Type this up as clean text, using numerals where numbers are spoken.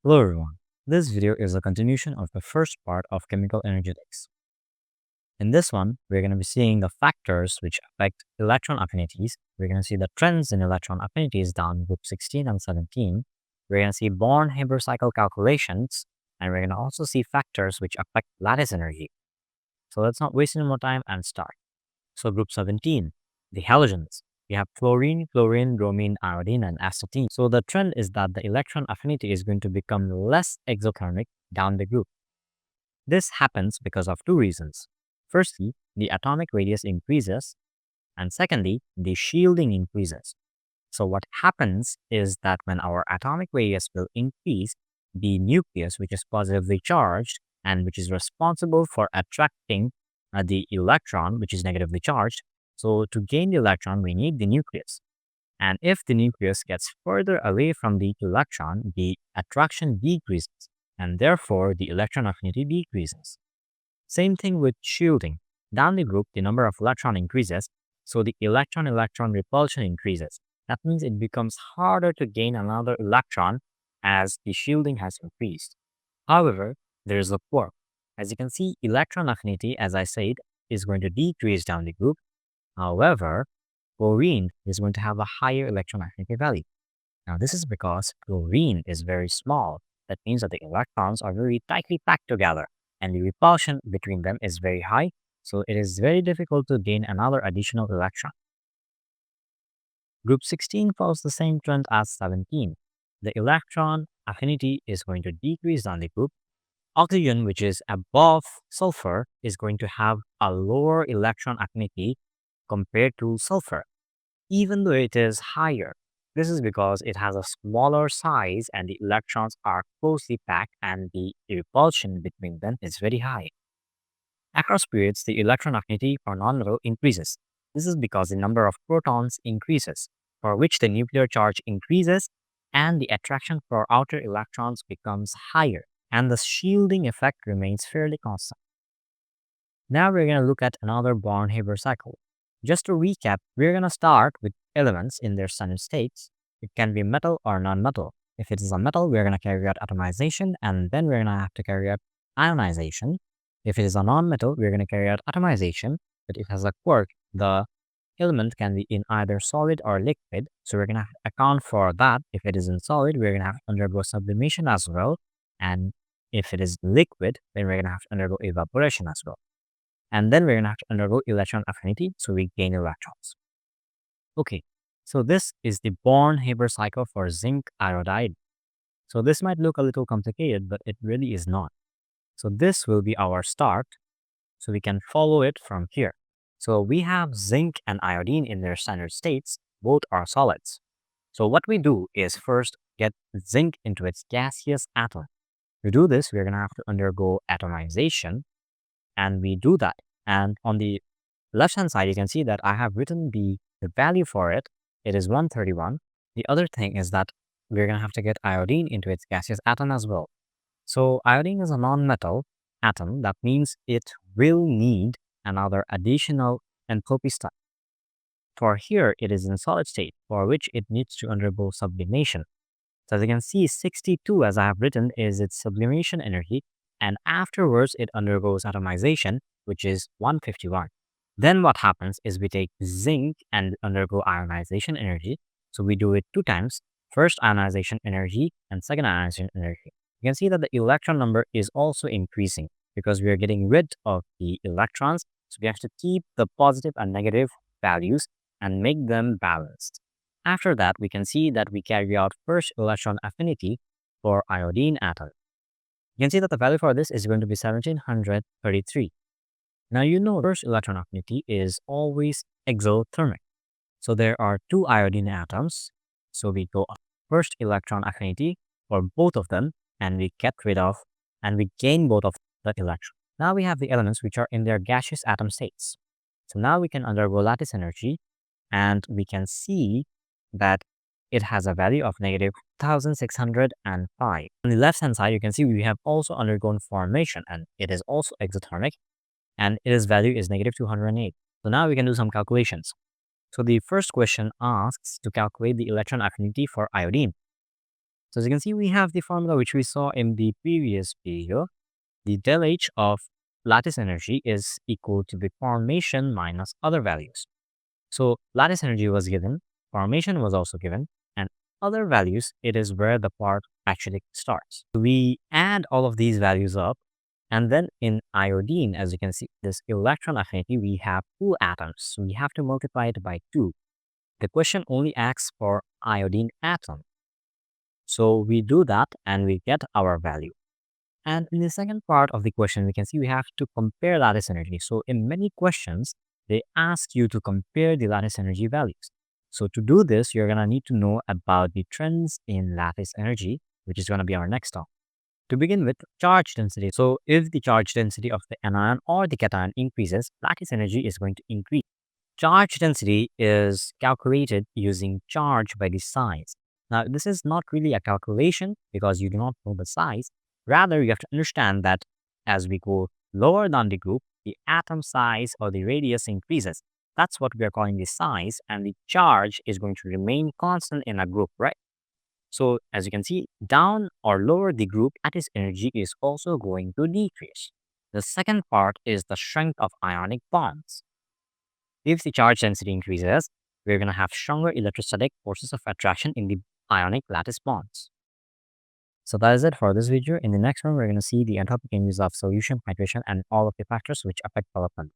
Hello everyone, this video is a continuation of the first part of chemical energetics. In this one, we're going to be seeing the factors which affect electron affinities. We're going to see the trends in electron affinities down group 16 and 17. We're going to see Born-Haber cycle calculations, and we're going to also see factors which affect lattice energy. So let's not waste any more time and start. So group 17, the halogens. We have fluorine, chlorine, bromine, iodine, and astatine. So the trend is that the electron affinity is going to become less exothermic down the group. This happens because of two reasons. Firstly, the atomic radius increases, and secondly, the shielding increases. So what happens is that when our atomic radius will increase, the nucleus, which is positively charged and which is responsible for attracting the electron, which is negatively charged. So to gain the electron, we need the nucleus. And if the nucleus gets further away from the electron, the attraction decreases, and therefore the electron affinity decreases. Same thing with shielding. Down the group, the number of electron increases, so the electron-electron repulsion increases. That means it becomes harder to gain another electron as the shielding has increased. However, there is a quirk. As you can see, electron affinity, as I said, is going to decrease down the group. However, chlorine is going to have a higher electron affinity value. Now, this is because chlorine is very small. That means that the electrons are very tightly packed together, and the repulsion between them is very high, so it is very difficult to gain another additional electron. Group 16 follows the same trend as 17. The electron affinity is going to decrease down the group. Oxygen, which is above sulfur, is going to have a lower electron affinity compared to sulfur, even though it is higher. This is because it has a smaller size and the electrons are closely packed and the repulsion between them is very high. Across periods, the electron affinity for nonmetal increases. This is because the number of protons increases, for which the nuclear charge increases and the attraction for outer electrons becomes higher, and the shielding effect remains fairly constant. Now we're going to look at another Born-Haber cycle. Just to recap, we're going to start with elements in their standard states. It can be metal or non-metal. If it is a metal, we're going to carry out atomization, and then we're going to have to carry out ionization. If it is a non-metal, we're going to carry out atomization, but it has a quirk. The element can be in either solid or liquid, so we're going to account for that. If it is in solid, we're going to have to undergo sublimation as well, and if it is liquid, then we're going to have to undergo evaporation as well. And then we're going to have to undergo electron affinity, so we gain electrons. Okay, so this is the Born-Haber cycle for zinc iodide. So this might look a little complicated, but it really is not. So this will be our start, so we can follow it from here. So we have zinc and iodine in their standard states, both are solids. So what we do is first get zinc into its gaseous atom. To do this, we're going to have to undergo atomization, and we do that. And on the left hand side, you can see that I have written the value for it. It is 131. The other thing is that we're going to have to get iodine into its gaseous atom as well. So iodine is a non-metal atom. That means it will need another additional enthalpy step. For here, it is in solid state, for which it needs to undergo sublimation. So as you can see, 62, as I have written, is its sublimation energy, and afterwards it undergoes atomization, which is 151. Then what happens is we take zinc and undergo ionization energy. So we do it two times, first ionization energy and second ionization energy. You can see that the electron number is also increasing because we are getting rid of the electrons. So we have to keep the positive and negative values and make them balanced. After that, we can see that we carry out first electron affinity for iodine atom. You can see that the value for this is going to be 1733. Now you know first electron affinity is always exothermic. So there are two iodine atoms. So we go first electron affinity for both of them, and we get rid of and we gain both of the electrons. Now we have the elements which are in their gaseous atom states. So now we can undergo lattice energy, and we can see that it has a value of negative 1605. On the left hand side, you can see we have also undergone formation, and it is also exothermic, and its value is negative 208. So now we can do some calculations. So the first question asks to calculate the electron affinity for iodine. So as you can see, we have the formula which we saw in the previous video. The del H of lattice energy is equal to the formation minus other values. So lattice energy was given, formation was also given, and other values, it is where the part actually starts. We add all of these values up, and then in iodine, as you can see, this electron affinity, we have 2 atoms. So we have to multiply it by 2. The question only asks for iodine atom. So we do that and we get our value. And in the second part of the question, we can see we have to compare lattice energy. So in many questions, they ask you to compare the lattice energy values. So to do this, you're going to need to know about the trends in lattice energy, which is going to be our next topic. To begin with, charge density. So if the charge density of the anion or the cation increases, lattice energy is going to increase. Charge density is calculated using charge by the size. Now, this is not really a calculation because you do not know the size. Rather, you have to understand that as we go lower down the group, the atom size or the radius increases. That's what we are calling the size, and the charge is going to remain constant in a group, right? So, as you can see, down or lower the group, lattice energy is also going to decrease. The second part is the strength of ionic bonds. If the charge density increases, we're going to have stronger electrostatic forces of attraction in the ionic lattice bonds. So that is it for this video. In the next one, we're going to see the enthalpy changes of solution, hydration, and all of the factors which affect development.